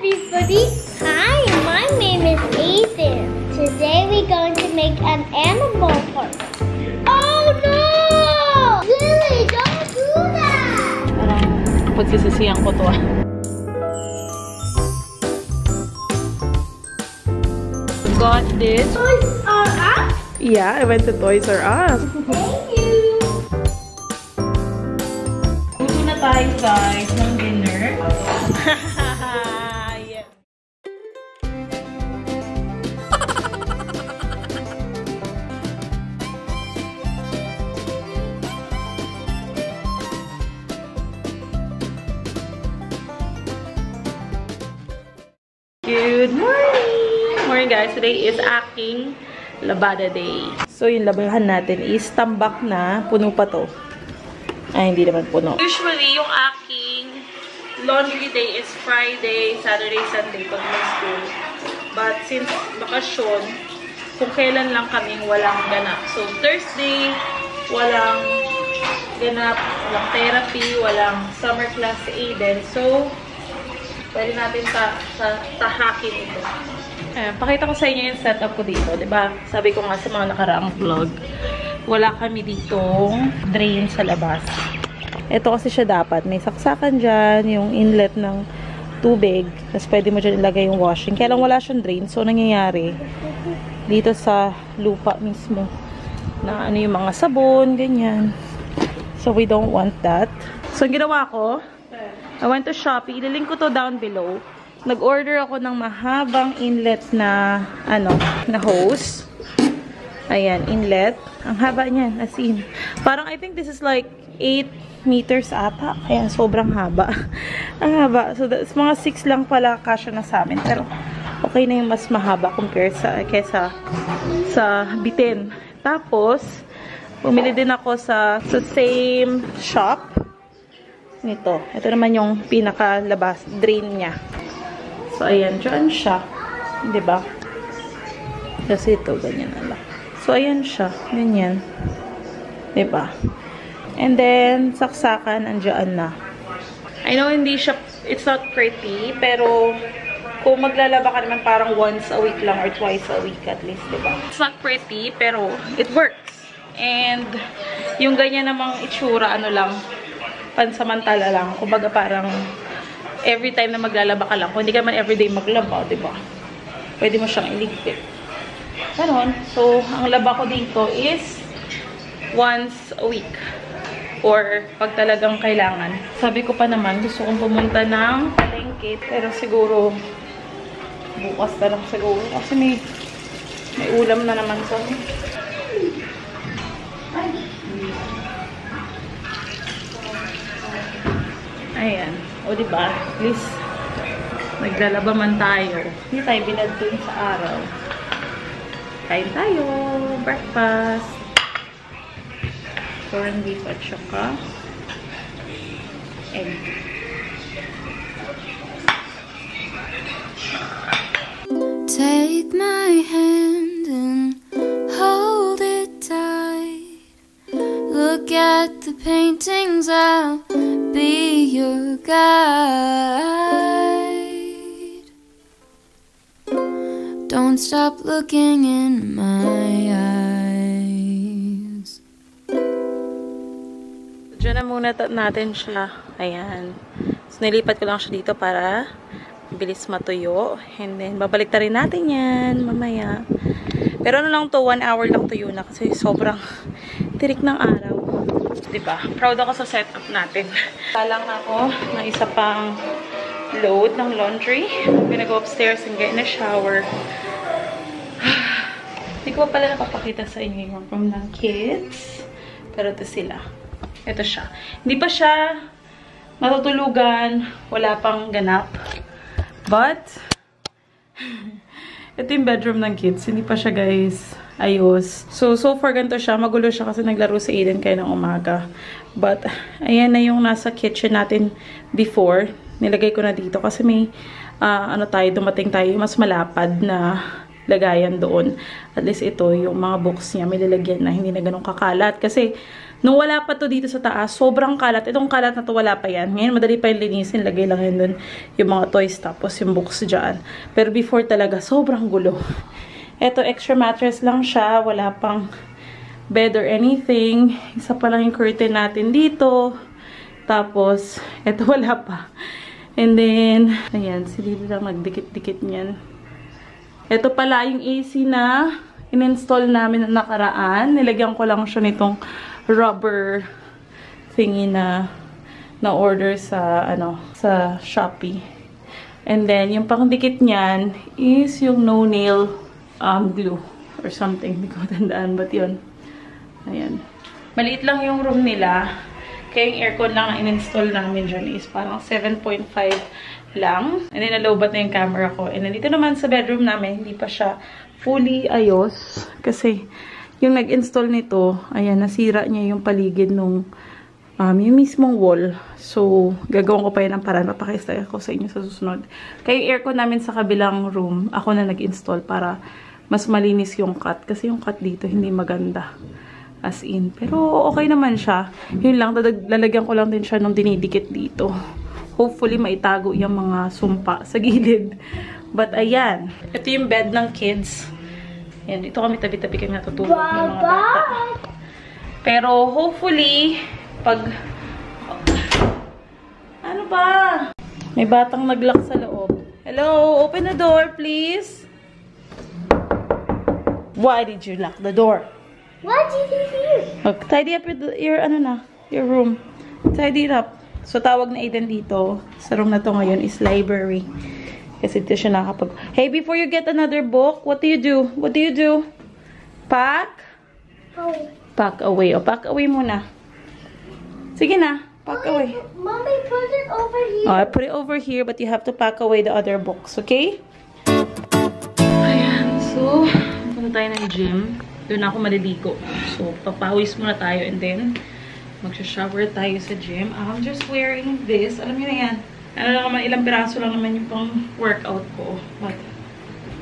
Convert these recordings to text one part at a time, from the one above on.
everybody! Hi, my name is Ethan. Today we're going to make an animal farm. Oh no! Lily, don't do that! Parang pagsisisihan ko to. Got this. Toys R Us? Yeah, I went to Toys R Us. Thank you! Luto na tayo guys ng dinner. Yeah. Good morning! Morning guys, today is aking labada day. So yung labahan natin is tambak na, puno pa to. Ay, hindi naman puno. Usually, yung aking laundry day is Friday, Saturday, Sunday pag may school. But since bakasyon, kung kailan lang kaming walang ganap. So Thursday, walang ganap, walang therapy, walang summer class sa Aiden. So, pwede natin tahakin ito. Ayan, pakita ko sa inyo yung setup ko dito. Diba? Sabi ko nga sa mga nakaraang vlog, wala kami ditong drain sa labas. Ito kasi siya dapat. May saksakan dyan, yung inlet ng tubig. Tapos pwede mo dyan ilagay yung washing. Kaya lang wala siyang drain. So, nangyayari dito sa lupa mismo na ano yung mga sabon, ganyan. So, we don't want that. So, ang ginawa ko, I went to Shopee. Ililink ko to down below. Nag-order ako ng mahabang inlet na, na hose. Ayan, inlet. Ang haba niyan, as in. Parang, I think this is like 8 meters ata. Ayan, sobrang haba. Ang haba. So, that's, mga 6 lang pala kasya na sa amin. Pero, okay na yung mas mahaba compared sa, kesa sa bitin. Tapos, bumili din ako sa same shop. Nito. Ito naman yung pinaka-labas, drain niya. So, ayan. Diyan siya. Diba? Kasi ito, ganyan na lang. So, ayan siya. Ganyan. Diba? And then, saksakan, andyan na. I know, hindi siya, it's not pretty, pero kung maglalaba ka naman parang once a week lang or twice a week at least, diba? It's not pretty, pero it works. And, yung ganyan namang itsura, lang, pansamantala lang. Kumbaga parang every time na maglalaba ka lang. Kung hindi ka man everyday maglaba, diba? Pwede mo siyang iligpit. Ganon. So, ang laba ko dito is once a week. Or pag talagang kailangan. Sabi ko pa naman, gusto kong pumunta ng palengke. Pero siguro, bukas na lang siguro. Kasi may ulam na naman sa ayan. O diba? At least, naglalaba man tayo. Hindi tayo binad dun sa araw. Kain tayo. Breakfast. Corned beef at saka egg. Take my hand and hold it tight. Look at the paintings, I'll be your guide. Don't stop looking in my eyes. Diyan na muna natin siya. Ayan. So, nilipat ko lang siya dito para bilis matuyo. And then, babalik na rin natin yan mamaya. Pero ano lang to, 1 hour lang tuyo na kasi sobrang tirik ng araw. Diba? Proud ako sa setup natin. Talang ako ng isa pang load ng laundry. I'm gonna go upstairs and get in a shower. Hindi ko pa pala napapakita sa inyo yung room ng kids. Pero ito sila. Ito siya. Hindi pa siya matutulugan. Wala pang ganap. But, ito yung bedroom ng kids. Hindi pa siya, guys, ayos. So far ganito siya. Magulo siya kasi naglaro sa Aiden kayo ng umaga. But, ayan na yung nasa kitchen natin before. Nilagay ko na dito kasi may, dumating tayo, mas malapad na lagayan doon. At least ito, yung mga books niya, may lalagyan na, hindi na ganun kakalat. Kasi, nung wala pa to dito sa taas, sobrang kalat. Itong kalat na to, wala pa yan. Ngayon, madali pa yung linisin. Lagay lang yun dun yung mga toys, tapos yung books dyan. Pero before talaga, sobrang gulo. Ito, extra mattress lang siya. Wala pang bed or anything. Isa pa lang yung curtain natin dito. Tapos, ito wala pa. And then, ayan, si Lily lang nagdikit-dikit niyan. Ito pala yung AC na in-install namin na nakaraan. Nilagyan ko lang siya nitong rubber thingy na order sa, sa Shopee. And then, yung pangdikit niyan is yung no-nail glue or something. Hindi ko tandaan, but yun. Ayan. Maliit lang yung room nila. Kaya yung aircon lang na in-install namin dyan is parang 7.5 lang. And then, nalobat na yung camera ko. And then, dito naman sa bedroom namin, hindi pa siya fully ayos. Kasi, yung nag-install nito, ayan, nasira niya yung paligid nung yung mismong wall. So, gagawin ko pa yun ang paraan. Papakista ko sa inyo sa susunod. Kaya yung aircon namin sa kabilang room, ako na nag-install para mas malinis yung cut. Kasi yung cut dito, hindi maganda. As in. Pero, okay naman siya. Yun lang, lalagyan ko lang din siya nung dinidikit dito. Hopefully, maitago yung mga sumpa sa gilid. But, ayan. Ito yung bed ng kids. Ayan, dito kami tabi-tabi kami natutulog ng mga bata. Pero, hopefully, pag... Ano ba? May batang nag-lock sa loob. Hello? Open the door, please. Why did you lock the door? What did you do? Okay, tidy up your room. Tidy it up. So, tawag na Aiden dito. Sa room na to ngayon is library. Kasi dito siya nakapag... Hey, before you get another book, what do you do? What do you do? Pack? Oh. Pack away. O, pack away muna. Sige na. Pack away. Mommy, put it over here. Oh, I put it over here, but you have to pack away the other books, okay? Ayan. So, punta tayo ng gym. Doon ako maliligo. So, papawis muna tayo and then magsha-shower tayo sa gym. I'm just wearing this. Alam niyo na yan. Ano lang naman, ilang piraso lang naman yung pang workout ko. But,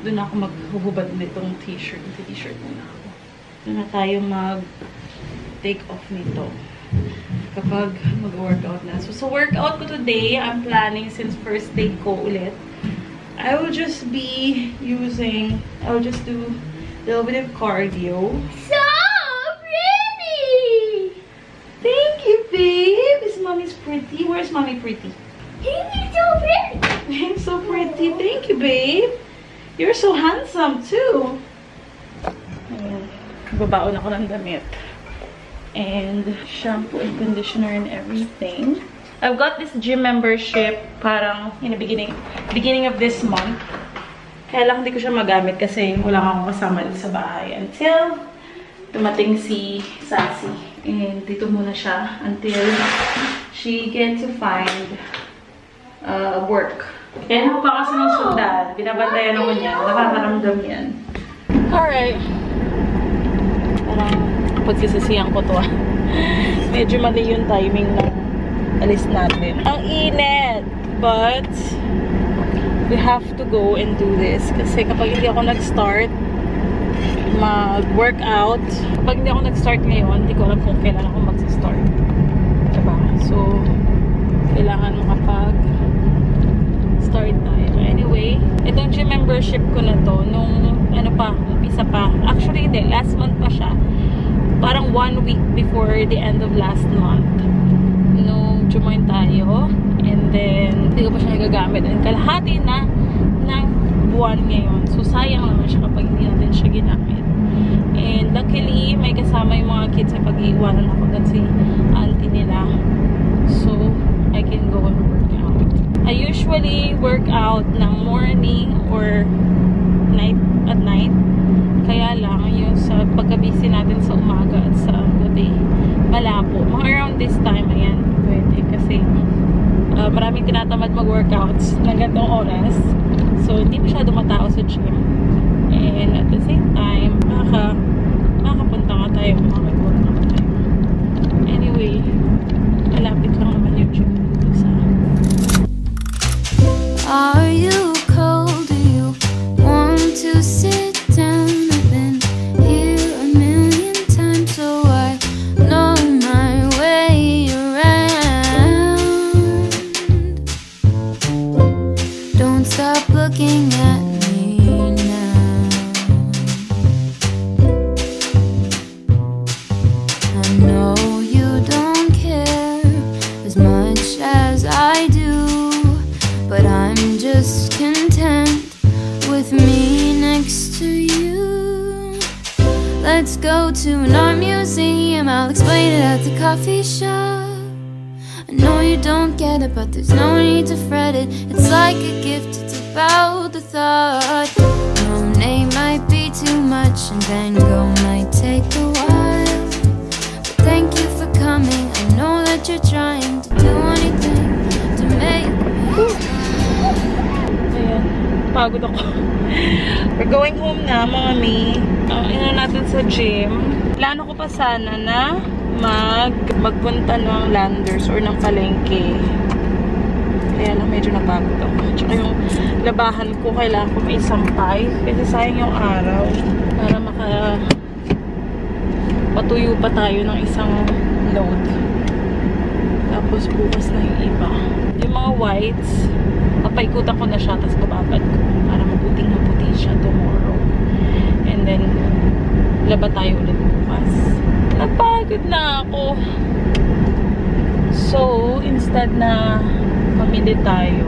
doon ako maghuhubad nitong t-shirt. T-shirt muna ako. Doon na tayo mag-take off nito. Kapag mag-workout na. So, sa workout ko today, I'm planning since first day ko ulit. I will just do a little bit of cardio. So pretty! Thank you, babe! Is mommy's pretty? Where's mommy pretty? He's so pretty! I'm so pretty. Thank you, babe! You're so handsome, too! Ayan. Babaon ako ng damit. And shampoo and conditioner and everything. I've got this gym membership parang in the beginning of this month. Kaya lang hindi ko siya magamit kasi wala akong kasama sa bahay until dumating si Sassy. And dito muna siya until she gets to find work. Kaya ako pa kasi ng sundan. Binabantayan ako niya. Nakakaramdam yan. Alright. Parang pagsisisiyan ko to. Medyo mali yung timing ng alis natin. Ang init! But we have to go and do this. Kasi kapag hindi ako nag-start mag-workout, kapag hindi ako nag-start ngayon, hindi ko alam kung kailan ako mag-start. Diba? So, kailangan makapag-start tayo. Anyway, itong gym membership ko na to, nung umpisa pa. Actually, hindi. Last month pa siya. Parang 1 week before the end of last month. Nung jumoin tayo. And then, hindi ko pa siya nagagamit. And kalahati na ng buwan ngayon. So, sayang naman siya kapag hindi natin siya ginamit. And luckily, may kasama yung mga kids sa pag-iiwanan ako doon si auntie nila. So, I can go and work out. I usually work out ng morning or at night. Kaya lang, yung sa pagka-busy natin sa umaga at sa gabi, malabo. Mga around this time, ayan, pwede. Kasi, maraming tinatamad mag-workouts ng gantong oras. So, hindi masyado matao sa gym. And at the same time, makakapunta ka tayo, makaka-workout tayo. Anyway, malapit lang naman yung gym dito sa... Are you cold? Do you want to sit Don't stop looking at me now. I know you don't care as much as I do, but I'm just content with me next to you. Let's go to an art museum, I'll explain it at the coffee shop. I know you don't get it, but there's no need to fret it. It's like a gift, it's about the thought. Monet might be too much and Van Gogh might take a while, but thank you for coming. I know that you're trying to do anything to make me. Ayan, pagod ako. We're going home na, mami. Ino natin sa gym. Plano ko pa sana na magpunta ng Landers or ng palengke. Kaya lang medyo napagod ako. Tsaka yung labahan ko, kailangan ko may sampay. Kasi sayang yung araw. Para patuyo pa tayo ng isang load. Tapos bukas na yung iba. Yung mga whites, papaikutan ko na siya, tapos bababad ko. Para maputing maputi siya tomorrow. And then, laba tayo ulit bukas. Napagod na ako. So, instead na mamili tayo,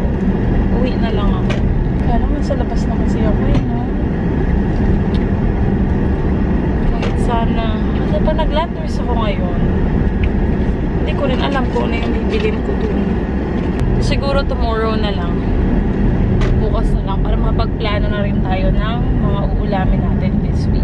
uwi na lang ako. Kaya naman sa labas na kasi ako no? Kahit sana, kasi pa nag-Landers ako ngayon, hindi ko rin alam kung ano yung bibilin ko dun. Siguro tomorrow na lang. Bukas na lang para makapagplano na rin tayo ng mga uulamin natin this week.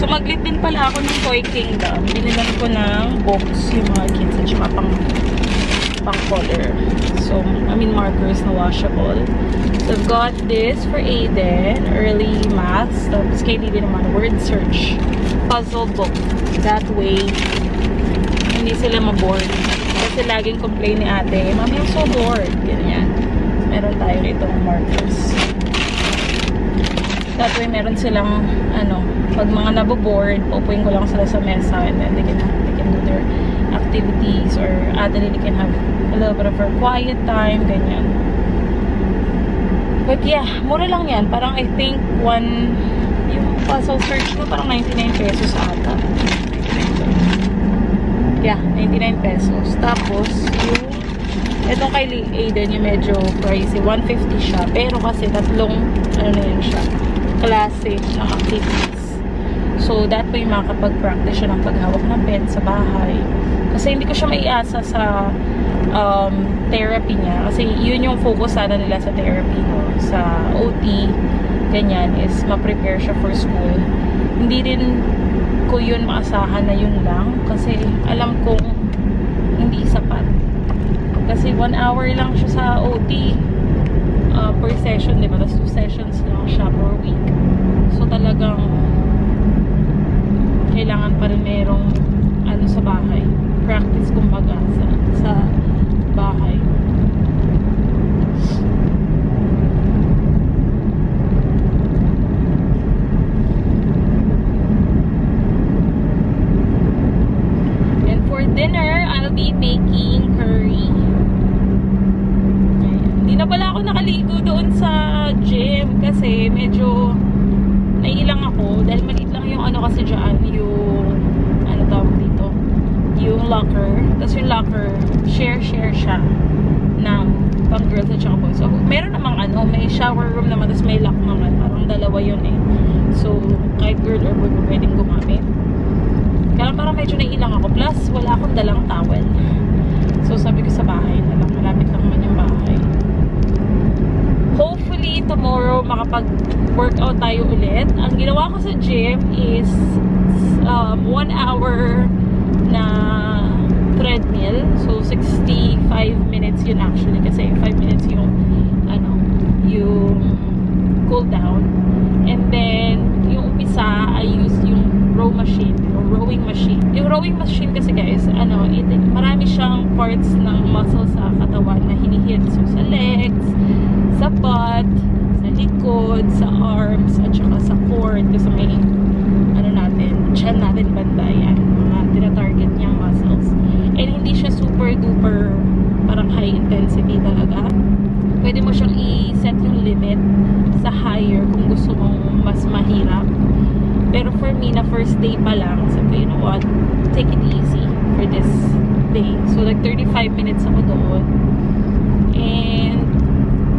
So, maglit din pala ako ng Toy Kingdom. Binilan ko ng box yung mga kids at saka pang color. So, I mean markers na washable. So, I've got this for Aiden, early maths. Tapos kay Didi naman, word search puzzle book. That way, hindi sila ma-bored. Kasi laging complain ni ate, Mami, I'm so bored. Ganyan. Meron tayo itong markers. That way, meron silang, pag mga naboboard, pupuin ko lang sila sa mesa and then they can do their activities or they can have a little bit of a quiet time, ganyan. But yeah, mura lang yan. Parang I think yung puzzle search ko, parang 99 pesos ata. Yeah, 99 pesos. Tapos, itong kay Aiden, yung medyo pricey, 150 siya. Pero kasi tatlong, na yan siya, klase ng activities. So, that way makakapag-practice siya ng paghawak ng pen sa bahay. Kasi hindi ko siya maiasa sa therapy niya. Kasi yun yung focus sana nila sa therapy, no? Sa OT, ganyan, is ma-prepare siya for school. Hindi rin ko yun maasahan na yun lang. Kasi alam kong hindi sapat. Kasi 1 hour lang siya sa OT per session, diba? Tapos 2 sessions lang siya per week. So, talagang kailangan pa rin merong sa bahay. Practice kumbaga sa bahay. And for dinner, I'll be making curry. Hindi na pala ako nakaligo doon sa gym kasi medyo naiilang ako dahil maliit lang yung kasi dyan, yung tawag dito, yung locker. Tapos yung locker, share siya ng pang girls at saka boys. So, meron namang may shower room naman, tapos may lock naman. Parang dalawa yun eh. So, kahit girl or boy pwedeng gumamit. Kaya parang medyo naiilang ako. Plus, wala akong dalang towel. So, sabi ko sa bahay na lang. Malapit lang naman yung bahay. Hopefully, tomorrow makapag-workout tayo ulit. Ang ginawa ko sa gym is 1 hour na treadmill. So, 65 minutes yun actually. Kasi 5 minutes yung yung cool down. And then, yung umpisa, I used yung row machine. Yung rowing machine. Yung rowing machine kasi guys, marami siyang parts ng muscle sa katawan na hinihit. So, sa legs, sa butt, sa likod, sa arms, at saka sa core, kasi may natin, chan natin banda yan, mga tina-target niyang muscles. And hindi siya super duper pwede mo siyang i-set yung limit sa higher kung gusto mong mas mahirap. Pero for me, na first day pa lang, sabi, you know what, take it easy for this day. So, like, 35 minutes ako doon. And,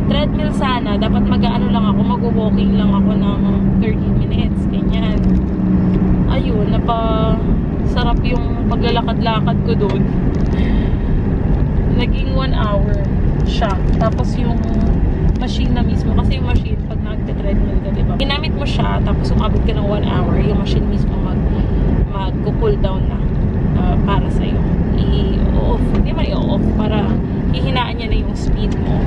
treadmill sana. Dapat mag-ano lang ako, mag-walking lang ako ng 30 minutes. Ganyan. Ayun, sarap yung paglalakad-lakad ko doon. Naging 1 hour siya. Tapos yung machine na mismo, kasi yung machine, pag nag-treadmill ka, diba? Ginamit mo siya, tapos umabot ka ng 1 hour, yung machine mismo mag-cool down na para sa'yo. I-off. Hindi man i-off. Para hihinaan niya na yung speed mo.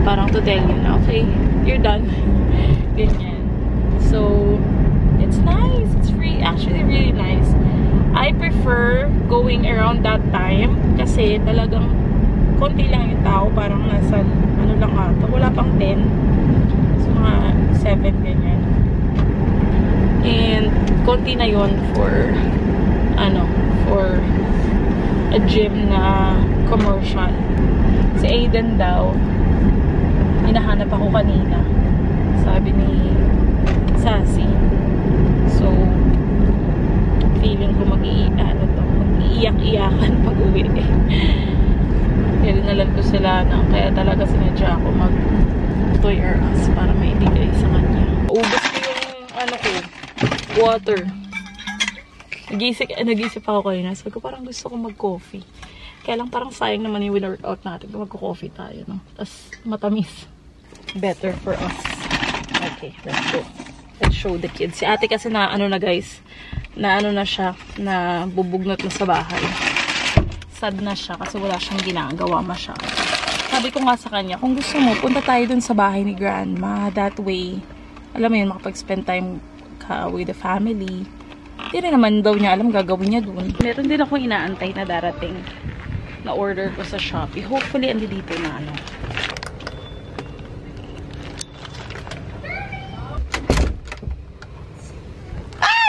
Parang to tell you na, okay, you're done. Ganyan. So, it's nice. It's actually really nice. I prefer going around that time kasi talagang konti lang yung tao. Parang nasa, ano lang ata, wala pang 10. So, mga 7, ganyan. And, konti na yon for a gym na commercial. Si Aiden daw, hinahanap ako kanina. Sabi ni Sassy. So, feeling ko mag-iiyak-iyakan pag-uwi. Kaya dinalan ko sila kaya talaga sinadya ako mag-Toy R Us para maibigay sa kanya. Ubos ko yung water. Nag-isip ako kanina. Sabi ko parang gusto ko mag-coffee. Kaya lang parang sayang naman yung workout natin kung mag-coffee tayo, no? Tapos matamis. Better for us. Okay, let's go. Let's show the kids. Si ate kasi na guys, na siya, na bubugnot na sa bahay. Sad na siya kasi wala siyang ginagawa masyado. Sabi ko nga sa kanya, kung gusto mo, punta tayo dun sa bahay ni Grandma. That way, alam mo yun, makapag-spend time ka with the family. Hindi rin naman daw niya alam gagawin niya dun. Meron din ako inaantay na darating na order ko sa Shopee. Hopefully, andi dito na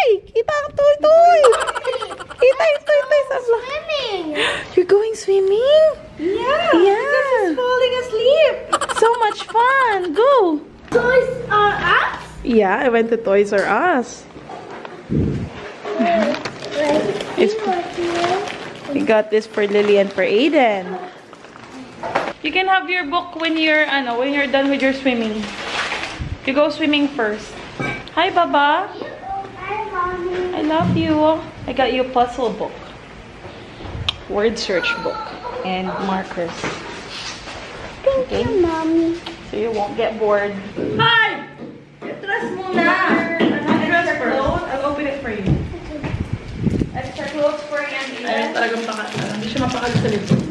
Kita ang toy-toy! Kita yung toy-toy sa vlog. Swimming! You're going swimming? Yeah! Yeah! Because he's falling asleep! So much fun! Go! Toys R Us? Yeah, I went to Toys R Us. We got this for Lily and for Aiden. You can have your book when you're done with your swimming. You go swimming first. Hi, Baba! I love you. I got you a puzzle book, word search book, and markers. Thank you, Mommy. So you won't get bored. Hi! Get dressed muna. Dress first. I'll open it for you. Extra clothes for you. Ay, talagang hindi siya mapakal sa likod.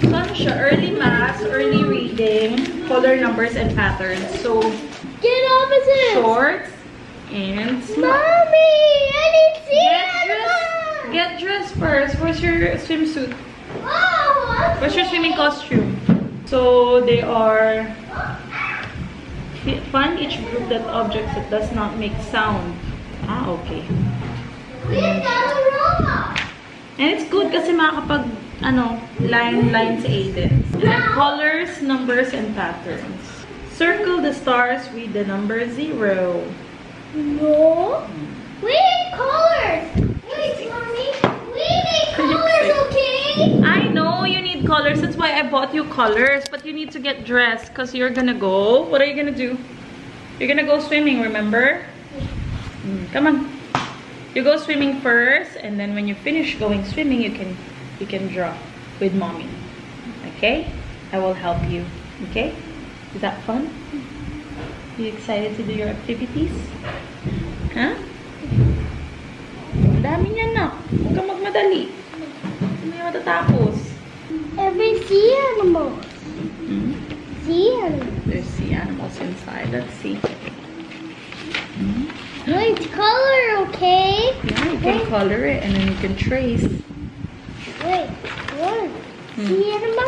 So ano siya? Early math, early reading, color numbers, and patterns. So, Get opposite! shorts. And Mommy, I didn't see get dressed first. Where's your swimsuit? Oh, Where's your swimming costume? So they are find each group that objects that does not make sound. Ah, okay. we got a robot. And it's good kasi makakapag line si Aiden. And colors, numbers, and patterns. Circle the stars with the number 0. No. We need colors. Wait, Mommy. We need colors, okay? I know you need colors. That's why I bought you colors. But you need to get dressed because you're gonna go. What are you gonna do? You're gonna go swimming, remember? Come on. You go swimming first, and then when you finish going swimming, you can draw with Mommy. Okay? I will help you. Okay? Is that fun? You excited to do your activities? Huh? Ang dami niyan, nak. Huwag kang magmadali. Hindi mo matatapos. Every sea animal. Sea animal. There's sea animals inside. Let's see. Wait, color, okay? Yeah, you can color it and then you can trace. Wait, what? Sea animal.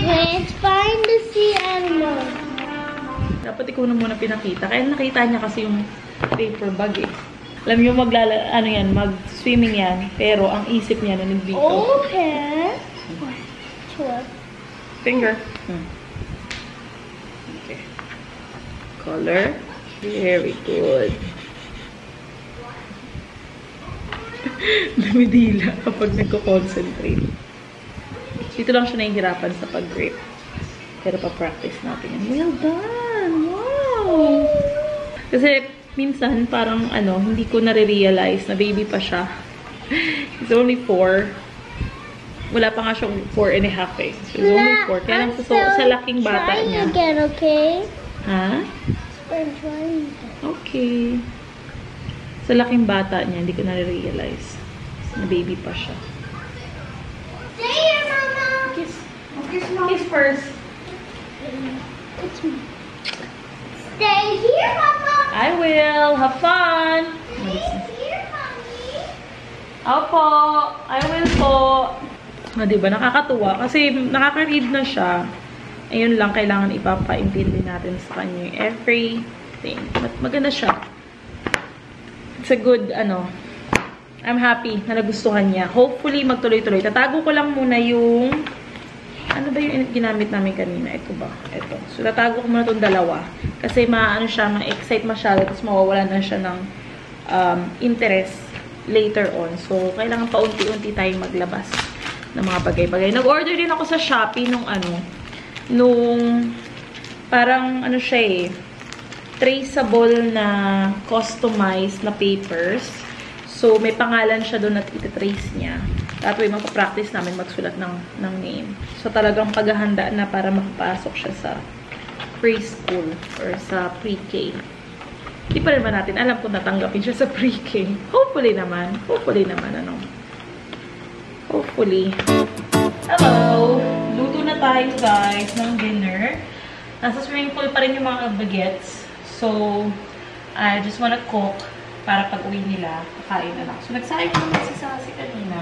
Let's find the sea animal. Dapat ikaw na muna pinakita. Kaya nakita niya kasi yung paper bag eh. Alam niyo mag-swimming yan. Pero ang isip niya na nandito. Okay. What? Finger. Okay. Color. Very good. Lumidila kapag nagko-concentrate. Dito lang siya nahihirapan sa pag-grip. Pero pa-practice natin yan. Well done! Wow! Kasi minsan parang hindi ko nare-realize na baby pa siya. He's only 4. Wala pa nga siyang 4 and a half eh. So he's only 4. Kaya lang sa laking bata niya. Again, okay? Ha? I'm trying again. Okay. Sa laking bata niya, hindi ko nare-realize na baby pa siya. Stay here, Mama! Kiss. Kiss first. It's me. Stay here, Mama! I will. Have fun. Stay here, Mommy! Opo. I will po. Diba? Nakakatuwa. Kasi nakaka-read na siya. Ayun lang, kailangan ipapaintindi natin sa kanya yung everything. But maganda siya. It's a good, I'm happy na nagustuhan niya. Hopefully, magtuloy-tuloy. Tatago ko lang muna yung, ano ba yung ginamit namin kanina? Ito ba? Ito. So, tatago ko muna itong dalawa. Kasi siya, ma-excite masyado. Tapos mawawala na siya ng interest later on. So, kailangan paunti-unti tayong maglabas ng mga bagay-bagay. Nag-order din ako sa Shopee nung parang siya eh, traceable na customized na papers. So, may pangalan siya doon at iti-trace niya. That way, magpa-practice namin magsulat ng name. So, talagang paghahanda na para makapasok siya sa preschool or sa pre-K. Hindi pa naman natin alam kung natanggapin siya sa pre-K. Hopefully naman. Hopefully. Hello! Luto na tayo, guys, ng dinner. Nasa swimming pool pa rin yung mga bagets. So, I just wanna cook para pag uwi nila, kakain na lang. So, nagsayang naman si Sassy kanina.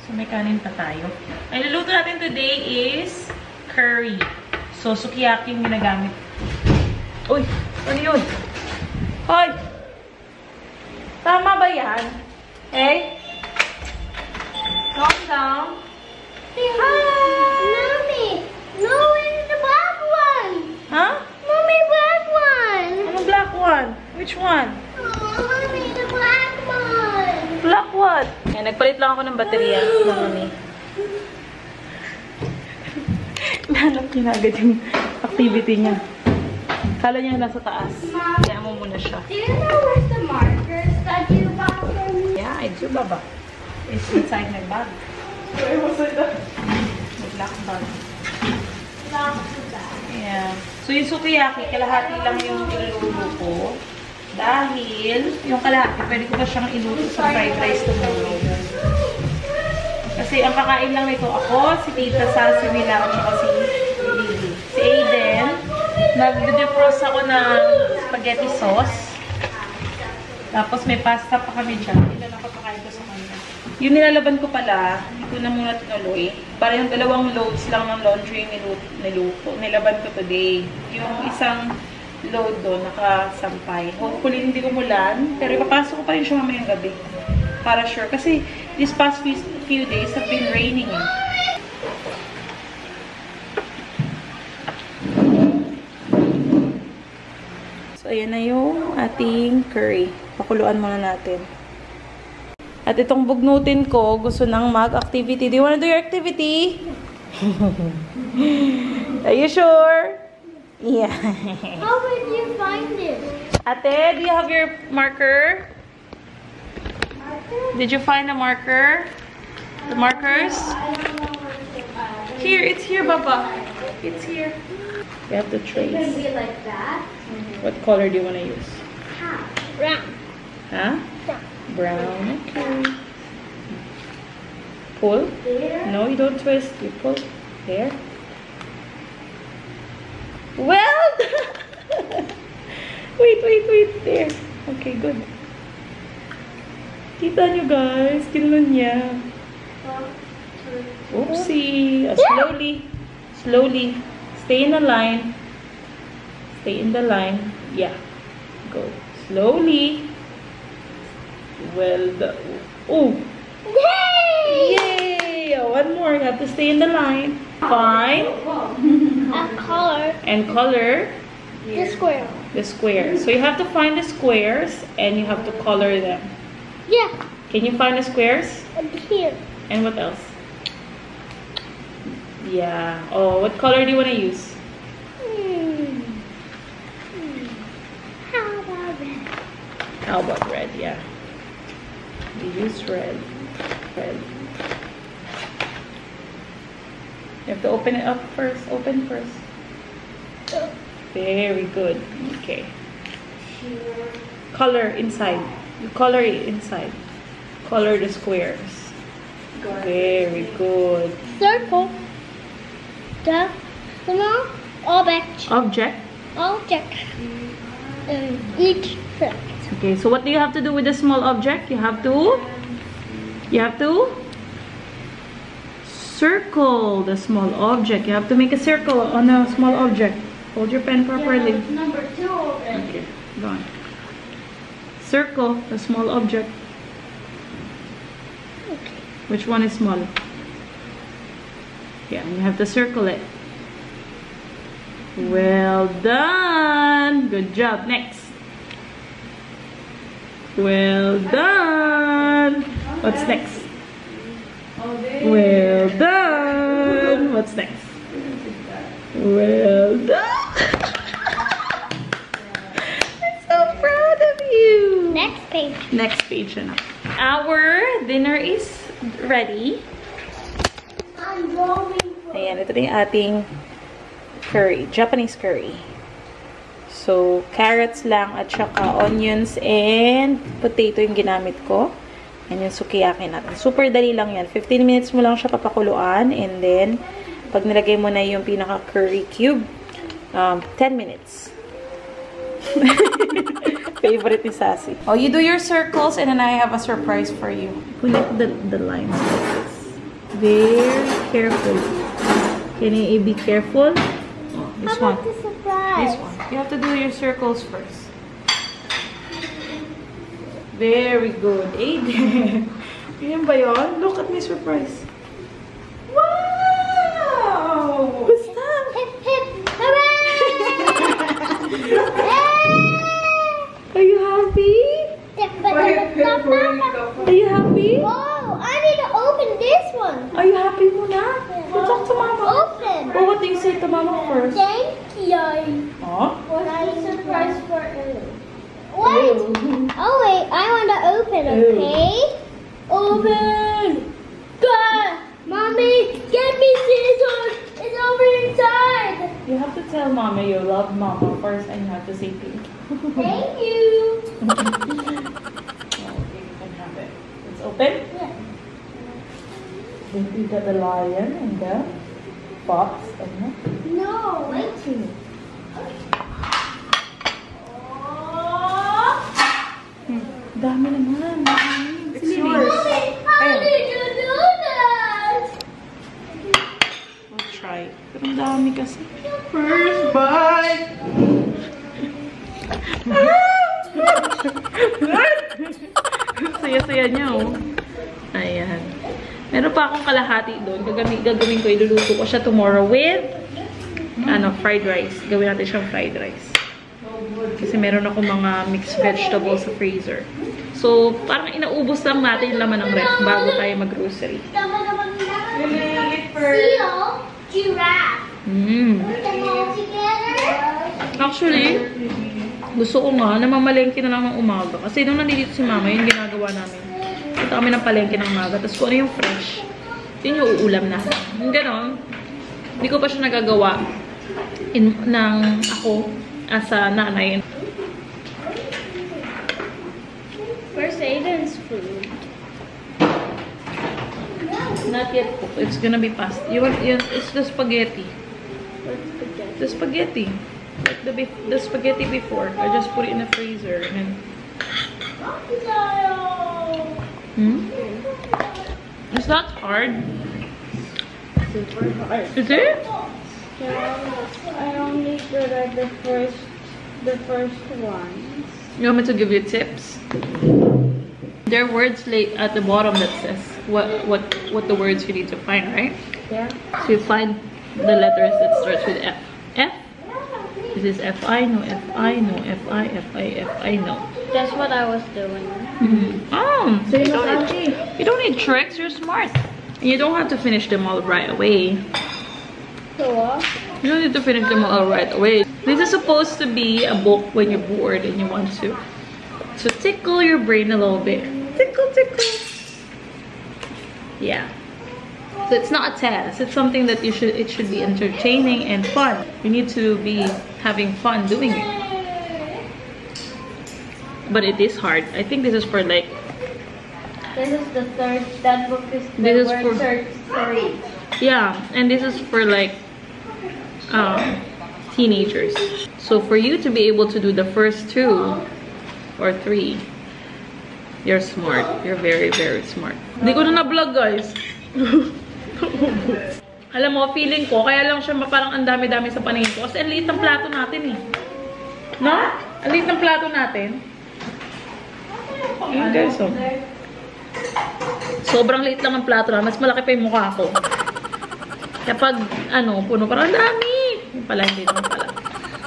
So, may kanin pa tayo. Ang luluto natin today is curry. So, sukiyaki yung ginagamit. Uy! Ano yun? Hoy! Tama ba yan? Hey? Calm down. Mommy! No, it's the black one! Huh? Mommy, black one! Ano black one? Which one? Oh, Mommy, the black one! Black what? Ayan, nagpalit lang ako ng baterya, mami. Nahanap niya na agad yung activity niya. Kala niya nasa taas. Kaya mo muna siya. Do you know where's the markers that you bought for me? Yeah, I do, Baba. It's inside my bag. Where was it? My black bag. Lock the bag. Yeah. So, yung sukiyaki, kalahati lang yung iluluto ko. Dahil, yung kalahati, pwede ko pa siyang iluto sa fried rice tomorrow. Kasi, ang kakain lang nito ako, si Tita Sassy Mila, at saka si Lily. Si Aiden, nag-defrost ako ng spaghetti sauce. Tapos, may pasta pa kami dyan. Ilan ako pakain ko sa kanila. Yung nilalaban ko pala, hindi ko na muna tinuloy. Para yung 2 loads lang ng laundry nilaban ko today. Yung isang load doon, nakasampay. Hopefully, hindi umulan. Pero ipapasok ko pa rin siya mamayang gabi. Para sure. Kasi, these past few days have been raining. So, ayan na yung ating curry. Pakuluan muna natin. At itong bugnutin ko, gusto nang mag-activity. Do you wanna do your activity? Are you sure? Yeah. How did you find it? Ate, do you have your marker? Did you find the marker? The markers? Here, it's here, Baba. It's here. You have to trace. It's gonna be like that. What color do you want to use? Brown. Huh? Brown. Brown. Okay. Pull. There. No, you don't twist. You pull. There. Well done! Wait. There. Okay, good. Kita nyo guys. Kinulon niya. Oopsie. Slowly. Stay in the line. Yeah. Go. Slowly. Well done. Oh! Yay! Yay! One more. You have to stay in the line. Find A color. and color The square. the squares. So you have to find the squares and you have to color them. Yeah. Can you find the squares? And here. And what else? Yeah. Oh, what color do you want to use? How about red? How about red? Yeah. We use red. Red. You have to open it up first. Open first. Very good. Okay. Color inside. You color it inside. Color the squares. Very good. Circle. The small object. Object. Object. Each set. Okay, so what do you have to do with the small object? You have to circle the small object. You have to make a circle on a small object. Hold your pen properly. Number 2 open. Okay, go on. Circle the small object. Okay. Which one is small? Yeah, you have to circle it. Well done. Good job. Next. Well done. What's next? Well done. What's next? Well done. I'm so proud of you. Next page. Next page na. Our dinner is ready. I'm going for Ayan, ito na yung ating curry. Japanese curry. So, carrots lang at saka onions and potato yung ginamit ko. And yung sukiyaki natin. Super dali lang yan. 15 minutes mo lang siya papakuluan. And then, pag nilagay mo na yung pinaka-curry cube, 10 minutes. Favorite ni Sassy. Oh, you do your circles and then I have a surprise for you. Connect the lines like this. Very careful. Can you be careful? Oh, this How one. about the surprise? This one. You have to do your circles first. Very good. Aiden. Yan ba yun? Look at my surprise. Wow! What's that? Hip hip hooray! Are you happy? Are you happy? Whoa! I need to open this one. Are you happy muna? Well, talk to Mama. Open. Well, what do you say to Mama first? Thank you. Oh? What a surprise for you. Wait. Oh wait, I want to open. Okay. Open. God, Mommy, get me scissors. It's over inside. You have to tell Mama you love Mama first and you have to say thank you. Thank you. Oh, okay, you can have it. It's open? Yeah. Then you got the lion and the fox and the... No, wait. Dami naman. It's yours. Mommy, how did you do that? I'll try. Pero ang dami kasi. First bite! Saya-saya niya, oh. Ayan. Meron pa akong kalahati doon. Gagawin ko, iluluto ko siya tomorrow with fried rice. Gawin natin siyang fried rice. Kasi meron ako mga mixed vegetables sa freezer. So, parang inaubos lang natin yung laman ng ref bago tayo mag-grocery. Seal, giraffe. Put them all together. Actually, gusto ko nga na mamalengke na lang ng umaga. Kasi nung nandito si Mama, yung ginagawa namin. Punta kami ng palengke ng umaga. Tapos kung ano yung fresh, yun yung uulam natin. Yung gano'n, hindi ko pa siya nagagawa ng ako as a nanay. Where's Aiden's food? Not yet cooked. It's gonna be pasta. It's the spaghetti. The spaghetti. Like the spaghetti before. I just put it in the freezer and It's not hard. Super hard. Is it? I only did the first ones. You want me to give you tips? There are words at the bottom that says what the words you need to find, right? Yeah. So you find the letters that starts with F. F? This is F-I, no F-I, no F-I, F-I, F-I, no. That's what I was doing. Oh, so you don't need tricks, you're smart. And you don't have to finish them all right away. So what? You don't need to finish them all right away. This is supposed to be a book when you're bored and you want to tickle your brain a little bit. Tickle, tickle. Yeah. So it's not a test. It's something that it should be entertaining and fun. You need to be having fun doing it. But it is hard. I think this is for like. This is the third. That book is the This is word for- three. Yeah, and this is for like teenagers. So for you to be able to do the first 2 or 3, you're smart. You're very, very smart. Hindi ko na na-vlog, guys. Alam mo, feeling ko, kaya lang siya parang ang dami-dami sa paningin ko. Kasi ang liit ng plato natin eh. No? Ang liit ng plato natin. Ayan, guys, oh. Sobrang liit lang ang plato na. Mas malaki pa yung mukha ko. Kapag, puno, parang dami. Yung pala, hindi naman pala.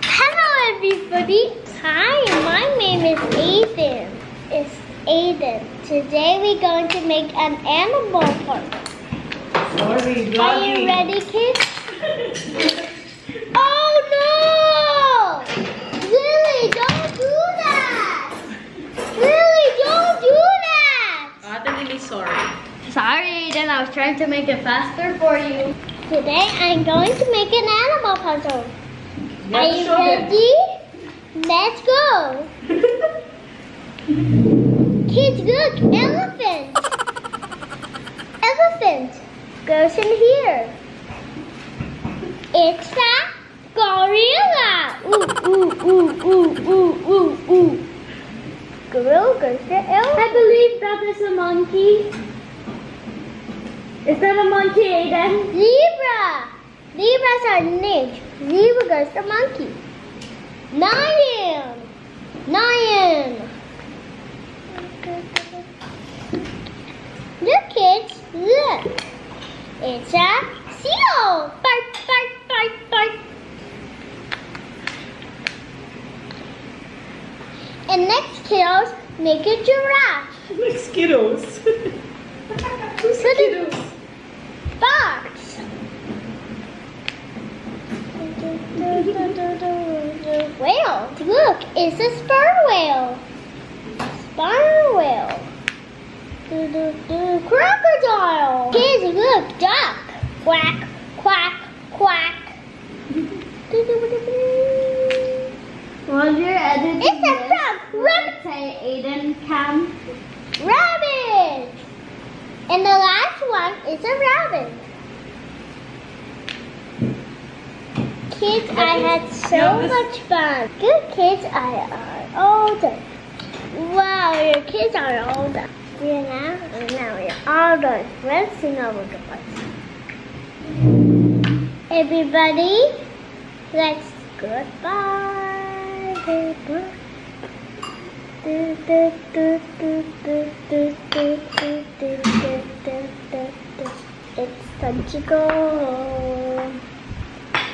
Hello, everybody. Hi, my name is Aiden. It's Aiden. Today we're going to make an animal farm. Sorry, Are you ready, kids? Oh no! Lily, don't do that! Lily, don't do that! Ate Lily, sorry. Sorry, Aiden. I was trying to make it faster for you. Today I'm going to make an animal puzzle. Are you ready? Let's go. Kids, look, elephant. Elephant goes in here. It's a gorilla. Ooh, ooh, ooh, ooh, ooh, ooh, ooh. Gorilla goes to elephant. I believe that is a monkey. Is that a monkey, Aiden? Zebra. Zebras are named. Zebra goes to monkey. Lion. Lion. Look, kids. Look. It's a seal. Bark, bark, bark, bark. And next, kiddos, make a giraffe. Like Skittles. Skittles. Box. Whale. Look, it's a sperm whale. Sperm whale. Crocodile. Kids, look, duck. Quack, quack, quack. While you're editing It's a frog. Rabbit. say Aiden can. Rabbit. And the last one is a rabbit. Kids, I had so much fun. Good kids, I are older. Wow, your kids are older. You know, and now you're all done. Let's sing over the place. Everybody, let's goodbye. Goodbye. It's time to go home.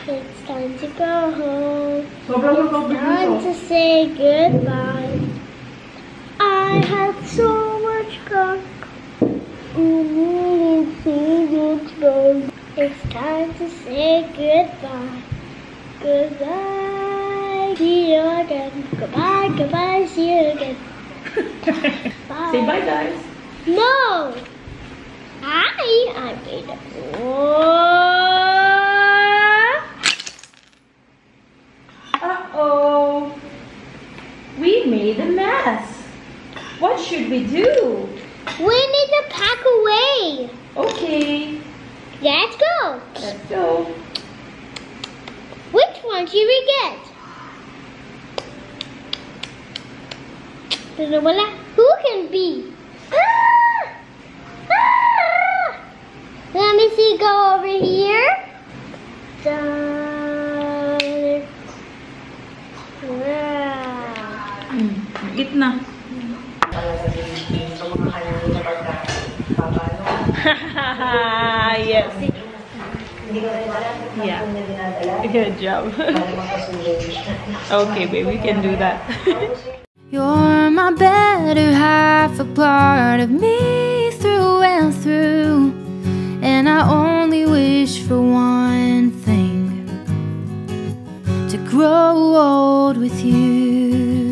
It's time to go home. It's time to say goodbye. I had so much fun. It's time to say goodbye. Goodbye. See you again. Goodbye, goodbye, see you again. Bye. Say bye, guys. No. I made it. Uh-oh. We made a mess. What should we do? We need to pack away. Okay. Let's go. Let's go. Which one should we get? Who can be? Let me see, go over here. Eat na. Yes. Yeah. Good job. Okay, babe, we can do that. You're my better half, a part of me through and through. And I only wish for one thing: to grow old with you.